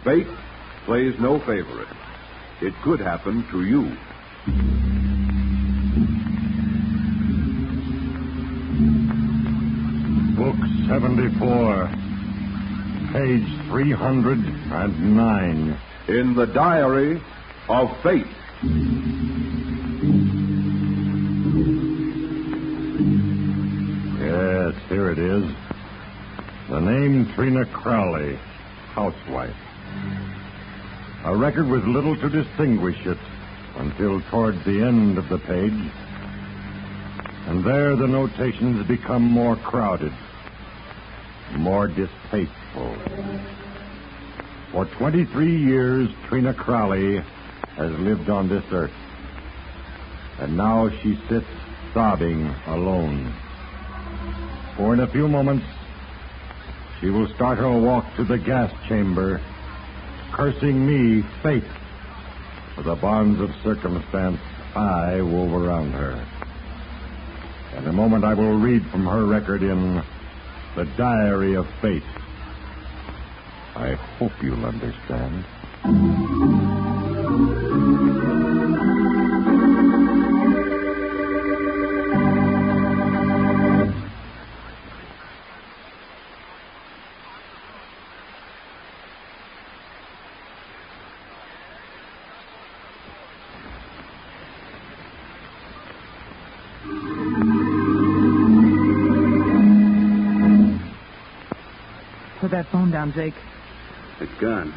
Fate plays no favorite. It could happen to you. Book 74, page 309. In the Diary of Fate. Yes, here it is. The name Trina Crawley, housewife. A record with little to distinguish it until towards the end of the page. And there the notations become more crowded, more distasteful. For 23 years, Trina Crawley has lived on this earth. And now she sits sobbing alone. For in a few moments, she will start her walk to the gas chamber, cursing me, fate, for the bonds of circumstance I wove around her. In a moment, I will read from her record in the Diary of Fate. I hope you'll understand. Put that phone down, Jake. The gun.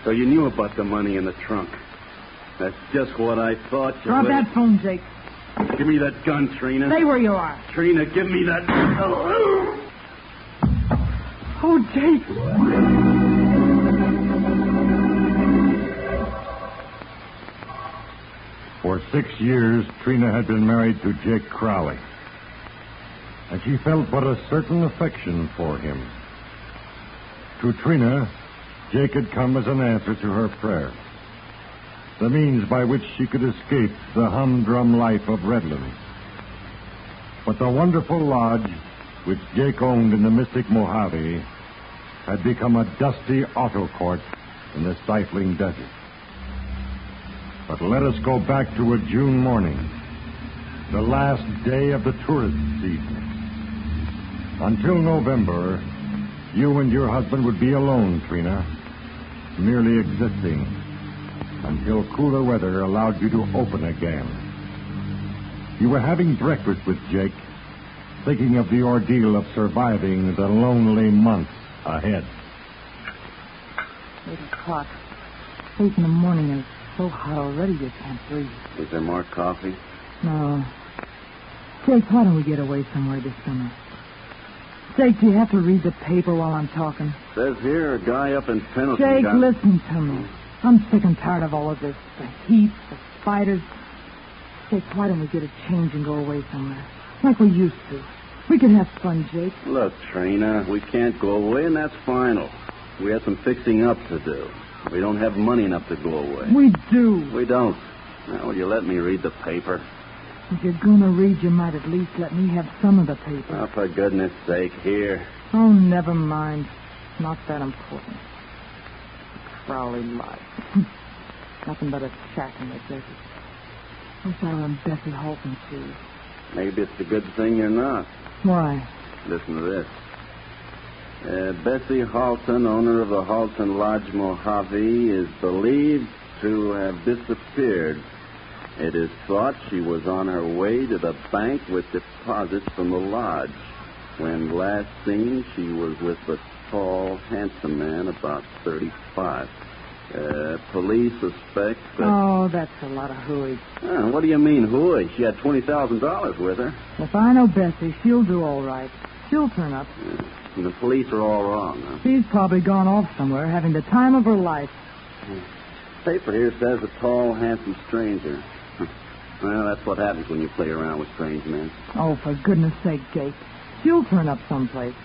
So you knew about the money in the trunk. That's just what I thought. Drop that phone, Jake. Give me that gun, Trina. Stay where you are. Trina, give me that. Oh, Jake. For 6 years, Trina had been married to Jake Crawley. And she felt but a certain affection for him. To Trina, Jake had come as an answer to her prayer. The means by which she could escape the humdrum life of Redlands. But the wonderful lodge which Jake owned in the mystic Mojave had become a dusty auto court in the stifling desert. But let us go back to a June morning, the last day of the tourist season. Until November, you and your husband would be alone, Trina, merely existing until cooler weather allowed you to open again. You were having breakfast with Jake, thinking of the ordeal of surviving the lonely months ahead. 8 o'clock. 8 in the morning, and it's so hot already you can't breathe. Is there more coffee? No. Jake, why don't we get away somewhere this summer? Jake, do you have to read the paper while I'm talking? Says here a guy up in Pendleton. Jake, listen to me. I'm sick and tired of all of this. The heat, the spiders. Jake, why don't we get a change and go away somewhere? Like we used to. We can have fun, Jake. Look, Trina, we can't go away, and that's final. We have some fixing up to do. We don't have money enough to go away. We do. We don't. Now, will you let me read the paper? If you're going to read, you might at least let me have some of the paper. Oh, for goodness sake, here. Oh, never mind. Not that important. Crawley life. Nothing but a shack in the desert. Wish I were in Bessie Halton's shoes. Maybe it's a good thing you're not. Why? Listen to this. Bessie Halton, owner of the Halton Lodge Mojave, is believed to have disappeared. It is thought she was on her way to the bank with deposits from the lodge. When last seen, she was with a tall, handsome man, about 35. Police suspect that... Oh, that's a lot of hooey. What do you mean, hooey? She had $20,000 with her. If I know Bessie, she'll do all right. She'll turn up. And the police are all wrong, huh? She's probably gone off somewhere, having the time of her life. Paper here says a tall, handsome stranger. Well, that's what happens when you play around with strange men. Oh, for goodness sake, Jake. She'll turn up someplace.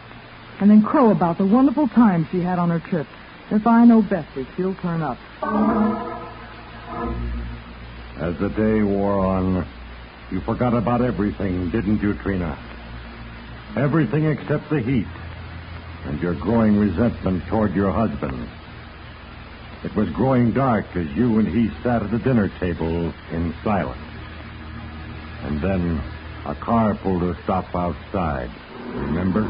And then crow about the wonderful time she had on her trip. If I know Bessie, she'll turn up. As the day wore on, you forgot about everything, didn't you, Trina? Everything except the heat and your growing resentment toward your husband. It was growing dark as you and he sat at the dinner table in silence. And then a car pulled to a stop outside. Remember?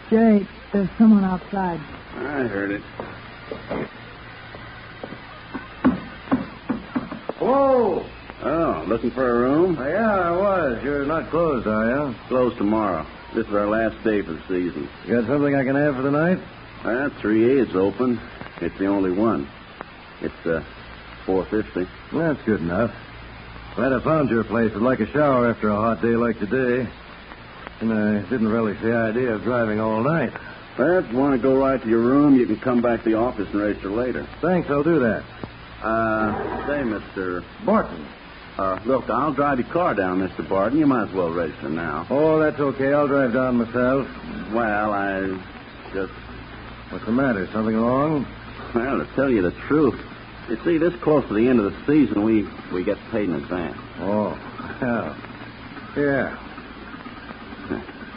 Jake, there's someone outside. I heard it. Whoa! Oh, looking for a room? Yeah, I was. You're not closed, are you? Closed tomorrow. This is our last day for the season. You got something I can have for the night? 3A is open. It's the only one. It's $4.50. That's good enough. Glad I found your place. I'd like a shower after a hot day like today. And I didn't relish the idea of driving all night. Well, if you want to go right to your room, you can come back to the office and register later. Thanks, I'll do that. Say, Mr. Barton. Look, I'll drive your car down, Mr. Barton. You might as well register now. Oh, that's okay. I'll drive down myself. Well, I just... What's the matter? Something wrong? Well, to tell you the truth, you see, this close to the end of the season, we get paid in advance. Oh, yeah.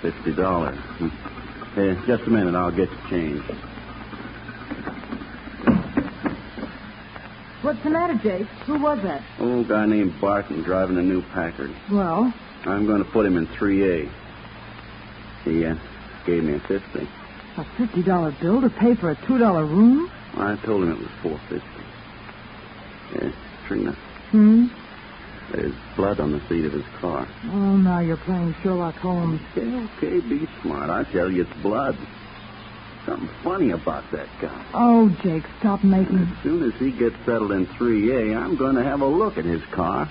$50. Hey, just a minute. I'll get you change. What's the matter, Jake? Who was that? Oh, a guy named Barton driving a new Packard. Well? I'm going to put him in 3A. He gave me a $50. A $50 bill to pay for a $2 room? I told him it was $4.50. Trina. There's blood on the seat of his car. Oh, now you're playing Sherlock Holmes. Okay, be smart. I tell you, it's blood. Something funny about that guy. Oh, Jake, stop making... As soon as he gets settled in 3A, I'm going to have a look at his car.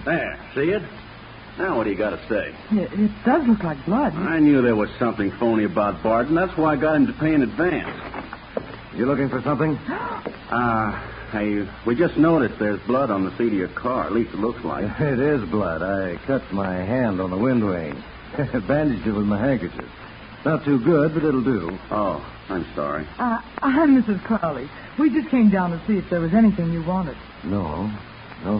There, see it? Now what do you got to say? It does look like blood. I knew there was something phony about Barton. That's why I got him to pay in advance. You looking for something? We just noticed there's blood on the seat of your car. At least it looks like. It is blood. I cut my hand on the wind wing. Bandaged it with my handkerchief. Not too good, but it'll do. Oh, I'm sorry. I'm Mrs. Crawley. We just came down to see if there was anything you wanted. No,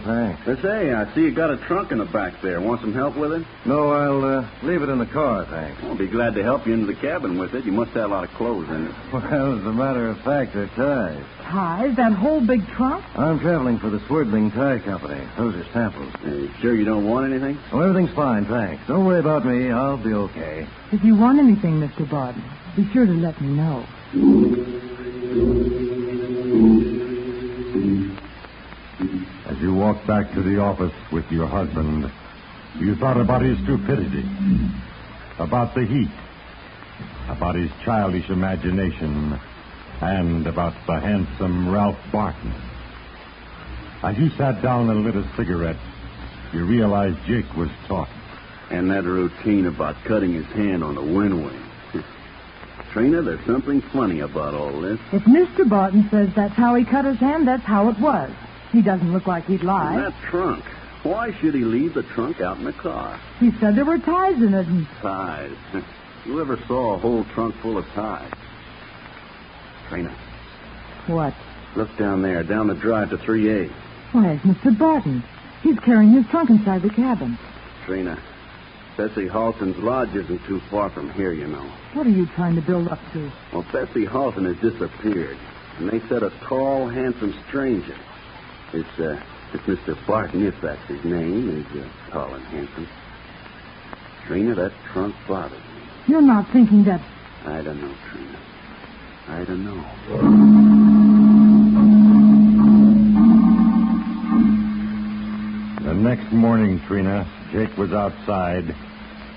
thanks. Say, I see you got a trunk in the back there. Want some help with it? No, I'll leave it in the car, thanks. I'll be glad to help you into the cabin with it. You must have a lot of clothes in it. Well, as a matter of fact, they're ties. Ties? That whole big trunk? I'm traveling for the Swerdling Tie Company. Those are samples. You sure you don't want anything? Oh, everything's fine, thanks. Don't worry about me. I'll be okay. If you want anything, Mr. Barton, be sure to let me know. As you walked back to the office with your husband, you thought about his stupidity, about the heat, about his childish imagination, and about the handsome Ralph Barton. As you sat down and lit a cigarette, you realized Jake was talking. And that routine about cutting his hand on the wind wing. Trina, there's something funny about all this. If Mr. Barton says that's how he cut his hand, that's how it was. He doesn't look like he'd lie. And that trunk. Why should he leave the trunk out in the car? He said there were ties in it. Ties. You ever saw a whole trunk full of ties? Trina. What? Look down there, down the drive to 3A. Why, it's Mr. Barton. He's carrying his trunk inside the cabin. Trina, Bessie Halton's lodge isn't too far from here, you know. What are you trying to build up to? Well, Bessie Halton has disappeared. And they said a tall, handsome stranger. It's Mr. Barton, if that's his name, is tall and handsome. Trina, that trunk bothers me. You're not thinking that... I don't know, Trina. I don't know. The next morning, Trina, Jake was outside,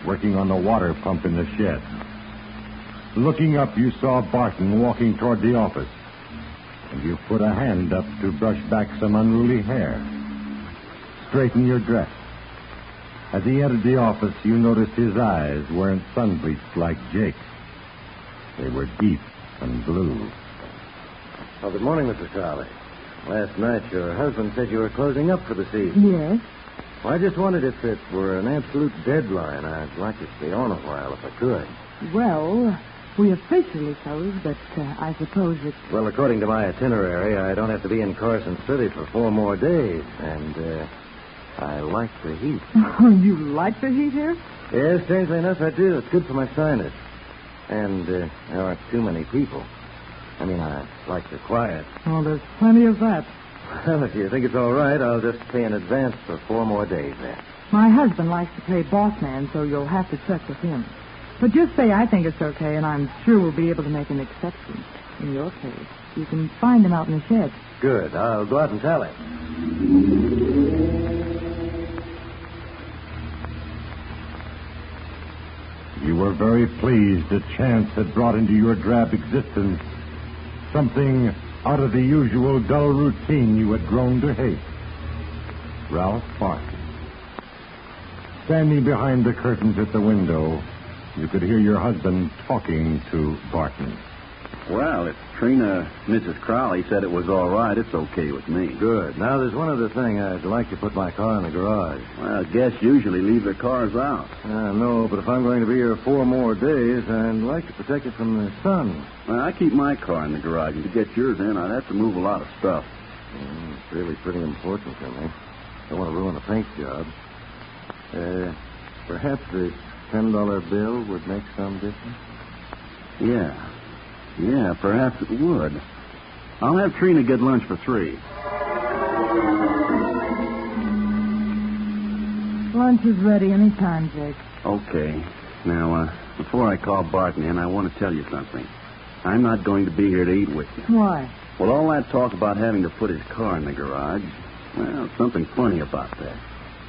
working on the water pump in the shed. Looking up, you saw Barton walking toward the office, and you put a hand up to brush back some unruly hair. Straighten your dress. As he entered the office, you noticed his eyes weren't sun-bleached like Jake's. They were deep and blue. Oh, good morning, Mr. Crawley. Last night, your husband said you were closing up for the season. Yes? Well, I just wondered if it were an absolute deadline. I'd like to stay on a while if I could. Well, we officially close, but I suppose it's... Well, according to my itinerary, I don't have to be in Carson City for 4 more days. And I like the heat. You like the heat here? Yes, strangely enough, I do. It's good for my sinus. And there aren't too many people. I mean, I like the quiet. Oh, there's plenty of that. Well, if you think it's all right, I'll just pay in advance for 4 more days then. My husband likes to play boss man, so you'll have to check with him. But just say I think it's okay, and I'm sure we'll be able to make an exception. In your case, you can find him out in the shed. Good. I'll go out and tell him. You were very pleased that chance had brought into your drab existence something out of the usual dull routine you had grown to hate. Ralph Barton. Standing behind the curtains at the window, you could hear your husband talking to Barton. Well, if Trina, Mrs. Crawley, said it was all right, it's okay with me. Good. Now, there's one other thing. I'd like to put my car in the garage. Well, guests usually leave their cars out. No, but if I'm going to be here 4 more days, I'd like to protect it from the sun. Well, I keep my car in the garage, and to get yours in, I'd have to move a lot of stuff. It's really pretty important to me. Don't want to ruin the paint job. Perhaps this $10 bill would make some difference? Yeah, perhaps it would. I'll have Trina get lunch for 3. Lunch is ready any time, Jake. Okay. Now, before I call Barton in, I want to tell you something. I'm not going to be here to eat with you. Why? Well, all that talk about having to put his car in the garage, well, something funny about that.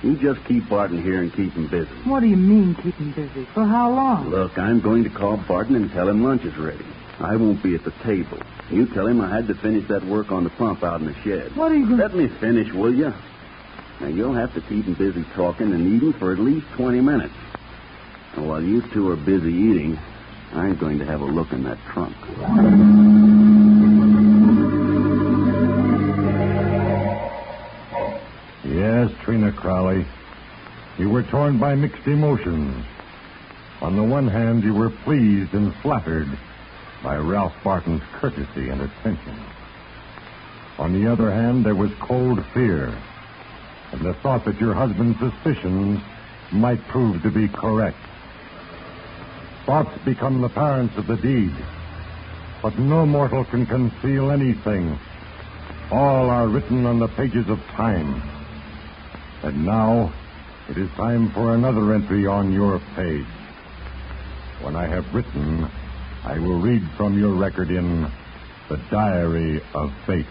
You just keep Barton here and keep him busy. What do you mean, keep him busy? For how long? Look, I'm going to call Barton and tell him lunch is ready. I won't be at the table. You tell him I had to finish that work on the pump out in the shed. What are you going to... Let me finish, will you? Now, you'll have to keep him busy talking and eating for at least 20 minutes. And while you two are busy eating, I'm going to have a look in that trunk. Yes, Trina Crawley. You were torn by mixed emotions. On the one hand, you were pleased and flattered by Ralph Barton's courtesy and attention. On the other hand, there was cold fear and the thought that your husband's suspicions might prove to be correct. Thoughts become the parents of the deed, but no mortal can conceal anything. All are written on the pages of time. And now, it is time for another entry on your page. When I have written, I will read from your record in The Diary of Fate.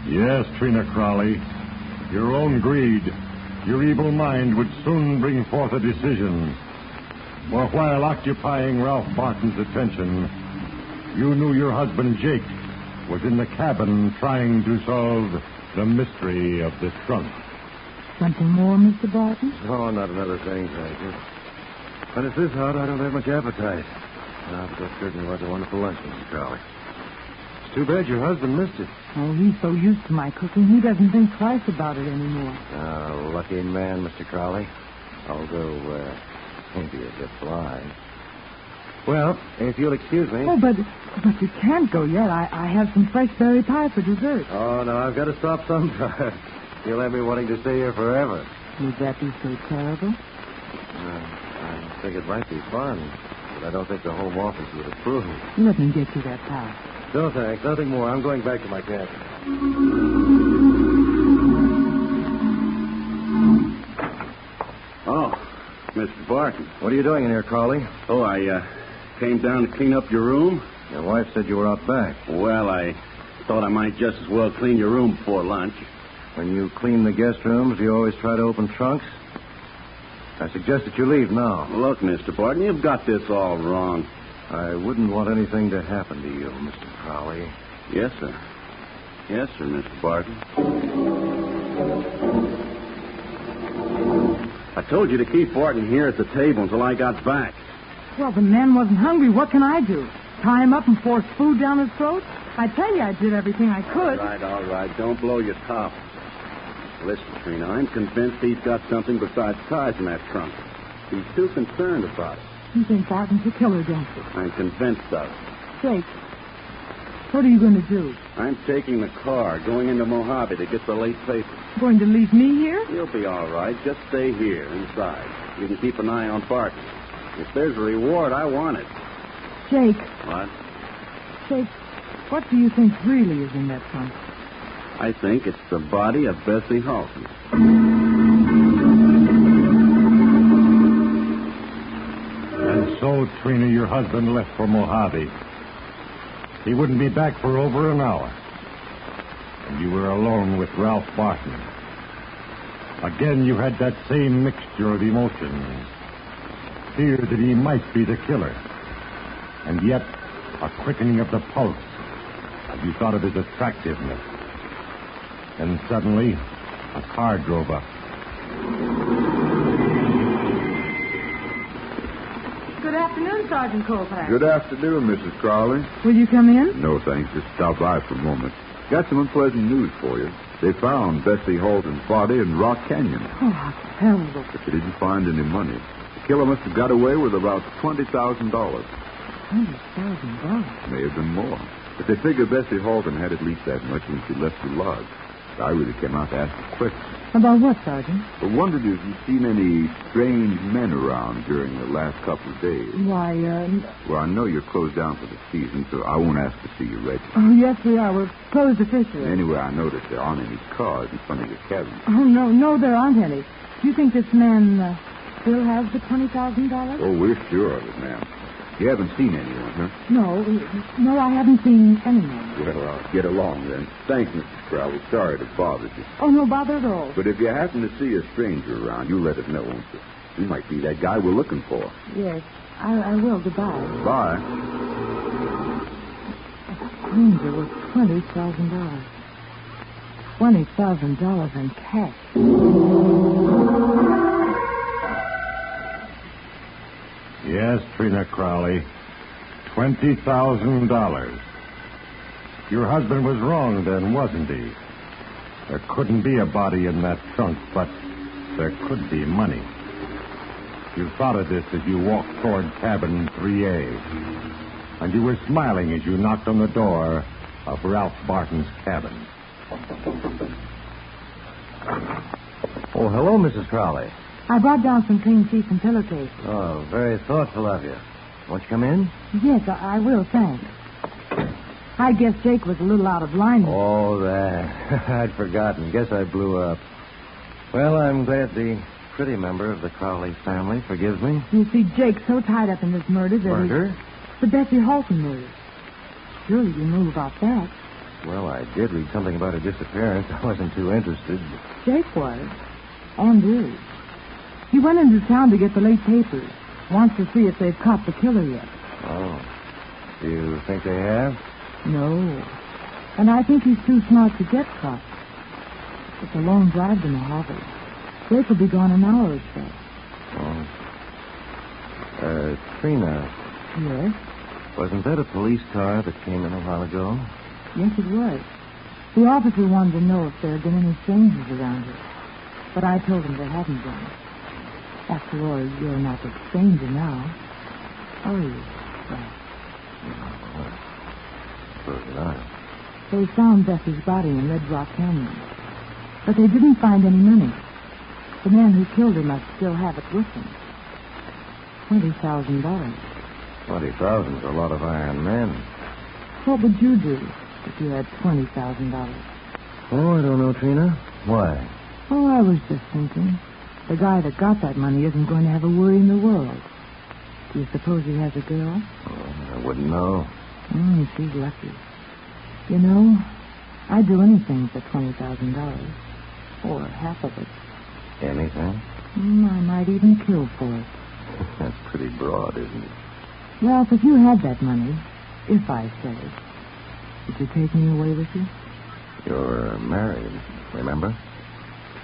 Yes, Trina Crawley, your own greed, your evil mind would soon bring forth a decision. For while occupying Ralph Barton's attention, you knew your husband, Jake, was in the cabin trying to solve the mystery of this trunk. Something more, Mr. Barton? Oh, not another thing, thank you. When it's this hot, I don't have much appetite. But that certainly was a wonderful lunch, Mr. Crawley. It's too bad your husband missed it. Oh, he's so used to my cooking, he doesn't think twice about it anymore. Lucky man, Mr. Crawley. Although, maybe a bit blind. Well, if you'll excuse me. Oh, but you can't go yet. I have some fresh berry pie for dessert. Oh, no, I've got to stop sometime. You'll have me wanting to stay here forever. Would that be so terrible? I think it might be fun, but I don't think the Home Office would approve. Let me get you that pie. No, thanks. Nothing more. I'm going back to my cabin. Oh, Mr. Barton. What are you doing in here, Crawley? Oh, I came down to clean up your room. Your wife said you were out back. Well, I thought I might just as well clean your room before lunch. When you clean the guest rooms, you always try to open trunks? I suggest that you leave now. Look, Mr. Barton, you've got this all wrong. I wouldn't want anything to happen to you, Mr. Crawley. Yes, sir. Yes, sir, Mr. Barton. I told you to keep Barton here at the table until I got back. Well, the man wasn't hungry. What can I do? Tie him up and force food down his throat? I tell you, I did everything I could. All right. Don't blow your top. Listen, Trina, I'm convinced he's got something besides ties in that trunk. He's too concerned about it. You think Barton's a killer, don't you? I'm convinced of it. Jake, what are you going to do? I'm taking the car, going into Mojave to get the late paper. Going to leave me here? You'll be all right. Just stay here, inside. You can keep an eye on Barton. If there's a reward, I want it. Jake. What? Jake, what do you think really is in that trunk? I think it's the body of Bessie Hausner. And so, Trina, your husband left for Mojave. He wouldn't be back for over an hour. And you were alone with Ralph Barton. Again, you had that same mixture of emotions. Fear that he might be the killer. And yet, a quickening of the pulse as you thought of his attractiveness. And suddenly, a car drove up. Good afternoon, Sergeant Colfax. Good afternoon, Mrs. Crawley. Will you come in? No, thanks. Just stop by for a moment. Got some unpleasant news for you. They found Bessie Holden's body in Rock Canyon. Oh, how terrible. But they didn't find any money. The killer must have got away with about $20,000. $20,000? May have been more. But they figure Bessie Holden had at least that much when she left the lodge. I really came out to ask a question. About what, Sergeant? I wondered if you'd seen any strange men around during the last couple of days. Why, Well, I know you're closed down for the season, so I won't ask to see you register. Oh, yes, we are. We're closed officially. Anyway, I noticed there aren't any cars in front of your cabin. Oh, no, there aren't any. Do you think this man still has the $20,000? Oh, we're sure of it, ma'am. You haven't seen anyone, huh? No, I haven't seen anyone. Well, I'll get along then. Thanks, Mrs. Crowley. Sorry to bother you. Oh, no bother at all. But if you happen to see a stranger around, you let us know, won't you? He might be that guy we're looking for. Yes, I will. Goodbye. Bye. A stranger with $20,000. $20,000 in cash. Yes, Trina Crawley. $20,000. Your husband was wrong then, wasn't he? There couldn't be a body in that trunk, but there could be money. You thought of this as you walked toward cabin 3A. And you were smiling as you knocked on the door of Ralph Barton's cabin. Oh, hello, Mrs. Crawley. I brought down some clean sheets and pillowcases. Oh, very thoughtful of you. Won't you come in? Yes, I will, thanks. I guess Jake was a little out of line. Oh, that. I'd forgotten. Guess I blew up. Well, I'm glad the pretty member of the Crawley family forgives me. You see, Jake's so tied up in this murder that Murder? The Bessie Holden murder. Surely you knew about that. Well, I did read something about a disappearance. I wasn't too interested. Jake was. And is. He went into town to get the late papers. Wants to see if they've caught the killer yet. Oh. Do you think they have? No. And I think he's too smart to get caught. It's a long drive to Mojave. Jake will be gone an hour or so. Oh. Trina, Yes? wasn't that a police car that came in a while ago? Yes, it was. The officer wanted to know if there had been any strangers around here. But I told him there hadn't been. After all, you're not a stranger now. Are you? Well, suppose not. They found Bessie's body in Red Rock Canyon. But they didn't find any money. The man who killed her must still have it with him. $20,000. 20,000's a lot of iron men. What would you do if you had $20,000? Oh, I don't know, Trina. Why? Oh, I was just thinking. The guy that got that money isn't going to have a worry in the world. Do you suppose he has a girl? Oh, I wouldn't know. She's lucky. You know, I'd do anything for $20,000. Or half of it. Anything? I might even kill for it. That's pretty broad, isn't it? Ralph, if you had that money, if I said it, would you take me away with you? You're married, remember?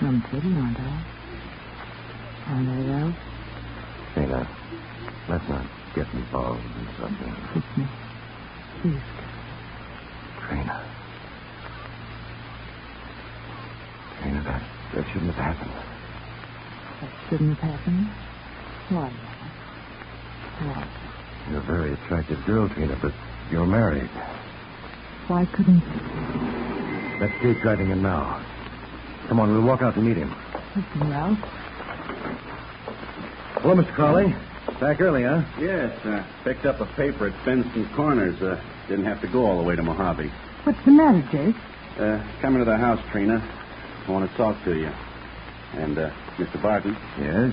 I'm pretty, aren't I? Are they, Ralph? Trina, let's not get involved in something. Kiss me. Please. Trina, that shouldn't have happened. That shouldn't have happened? Why? Why? You're a very attractive girl, Trina, but you're married. Why couldn't... That's Jake driving in now. Come on, we'll walk out to meet him. Listen, Ralph. Hello, Mr. Crawley. Back early, huh? Yes, picked up a paper at Fenston Corners. Didn't have to go all the way to Mojave. What's the matter, Jake? Come into the house, Trina. I want to talk to you. And, Mr. Barton? Yes?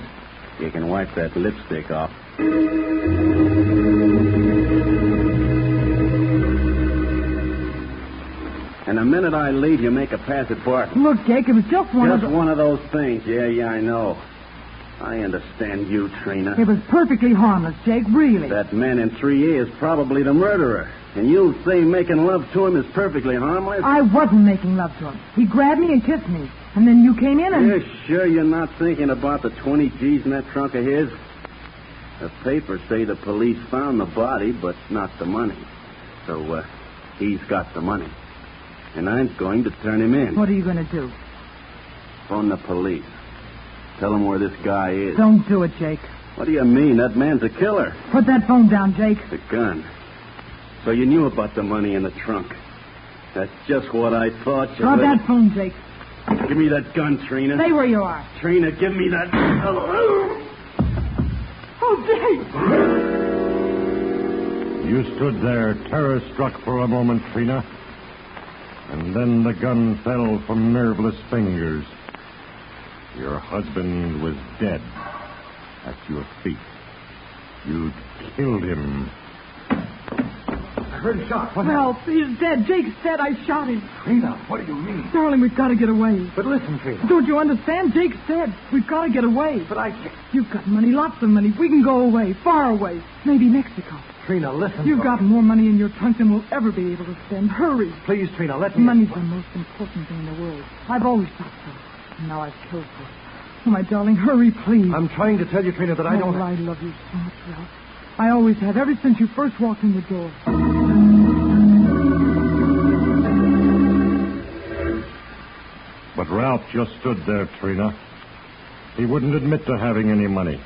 You can wipe that lipstick off. And the minute I leave, you make a pass at Barton. Look, Jake, it was just one of one of those things. Yeah, I know. I understand you, Trina. It was perfectly harmless, Jake, really. That man in 3A is probably the murderer. And you say making love to him is perfectly harmless? I wasn't making love to him. He grabbed me and kissed me. And then you came in and... You're sure you're not thinking about the 20 G's in that trunk of his? The papers say the police found the body, but not the money. So, he's got the money. And I'm going to turn him in. What are you going to do? Phone the police. Tell them where this guy is. Don't do it, Jake. What do you mean? That man's a killer. Put that phone down, Jake. The gun. So you knew about the money in the trunk. That's just what I thought. Drop that phone, Jake. Give me that gun, Trina. Stay where you are. Trina, give me that... Oh, Jake! You stood there, terror-struck for a moment, Trina. And then the gun fell from nerveless fingers. Your husband was dead at your feet. You'd killed him. I heard a shot. What Ralph, he's dead. Jake's dead. I shot him. Trina, what do you mean? Darling, we've got to get away. But listen, Trina. Don't you understand? Jake's dead. We've got to get away. But I can't. You've got money, lots of money. We can go away, far away. Maybe Mexico. Trina, listen. You've got more money in your trunk than we'll ever be able to spend. Hurry. Please, Trina, let me... Money's the most important thing in the world. I've always thought so. And now I've killed her. Oh, my darling, hurry, please. I'm trying to tell you, Trina, that I don't... I love you so much, Ralph. I always have, ever since you first walked in the door. But Ralph just stood there, Trina. He wouldn't admit to having any money.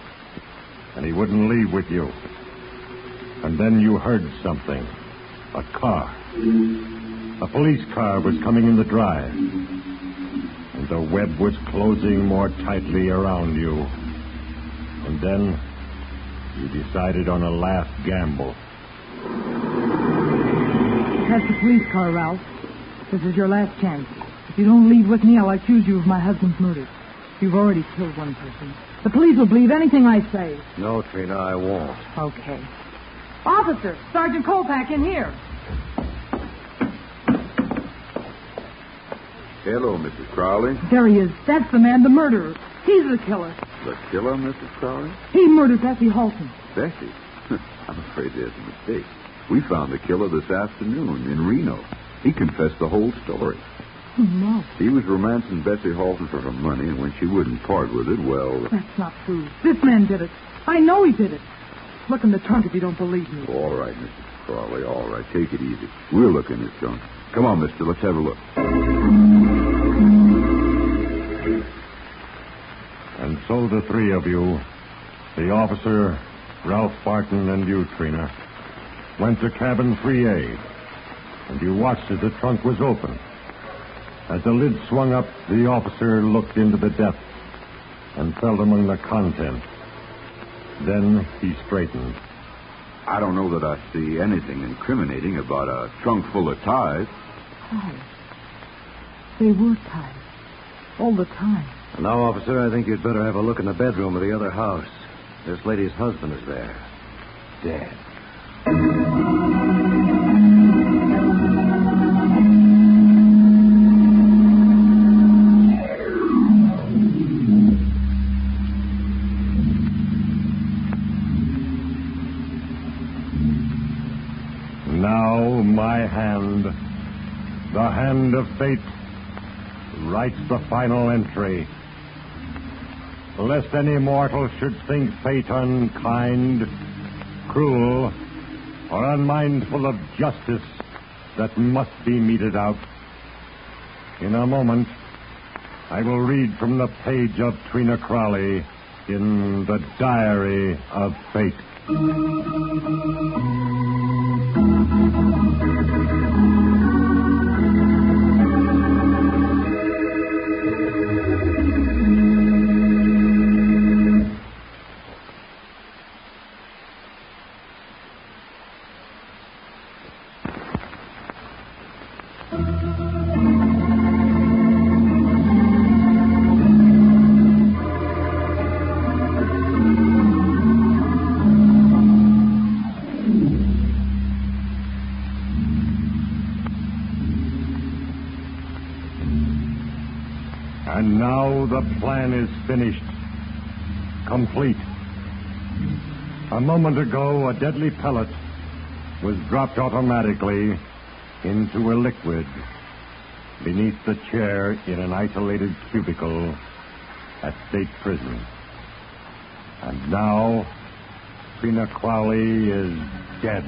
And he wouldn't leave with you. And then you heard something. A car. A police car was coming in the drive. And the web was closing more tightly around you. And then you decided on a last gamble. That's the police car, Ralph. This is your last chance. If you don't leave with me, I'll accuse you of my husband's murder. You've already killed one person. The police will believe anything I say. No, Trina, I won't. Okay. Officer, Sergeant Kolpak in here. Hello, Mrs. Crawley. There he is. That's the man, the murderer. He's the killer. The killer, Mrs. Crawley? He murdered Bessie Halton. Bessie? I'm afraid there's a mistake. We found the killer this afternoon in Reno. He confessed the whole story. Oh, no. He was romancing Bessie Halton for her money, and when she wouldn't part with it, well... That's not true. This man did it. I know he did it. Look in the trunk if you don't believe me. All right, Mrs. Crawley, all right. Take it easy. We'll look in his trunk. Come on, mister. Let's have a look. And so the three of you, the officer, Ralph Barton, and you, Trina, went to cabin 3A, and you watched as the trunk was open. As the lid swung up, the officer looked into the depths and felt among the contents. Then he straightened. I don't know that I see anything incriminating about a trunk full of ties. Ties? They were ties. All the time. Now, officer, I think you'd better have a look in the bedroom of the other house. This lady's husband is there. Dead. Now my hand, the hand of fate, writes the final entry. lest any mortal should think fate unkind, cruel, or unmindful of justice that must be meted out. In a moment, I will read from the page of Trina Crawley in the Diary of Fate. And now the plan is finished. Complete. A moment ago, a deadly pellet was dropped automatically into a liquid beneath the chair in an isolated cubicle at State Prison. And now, Trina Crawley is dead.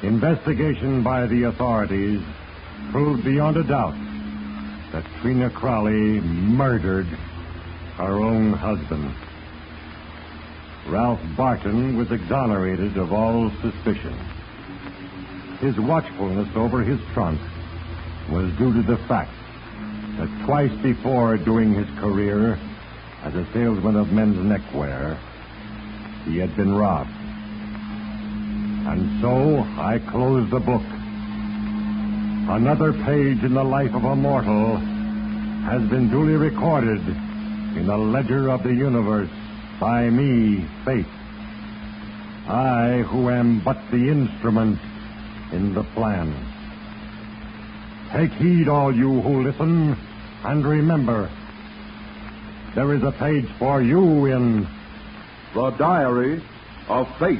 Investigation by the authorities proved beyond a doubt that Trina Crawley murdered her own husband. Ralph Barton was exonerated of all suspicion. His watchfulness over his trunk was due to the fact that twice before during his career as a salesman of men's neckwear, he had been robbed. And so I closed the book. Another page in the life of a mortal has been duly recorded in the ledger of the universe by me, Fate. I, who am but the instrument in the plan. Take heed, all you who listen, and remember, there is a page for you in The Diary of Fate.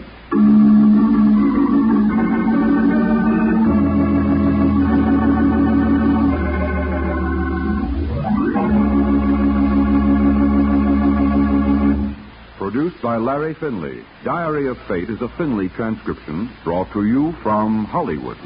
Produced by Larry Finley, Diary of Fate is a Finley transcription brought to you from Hollywood.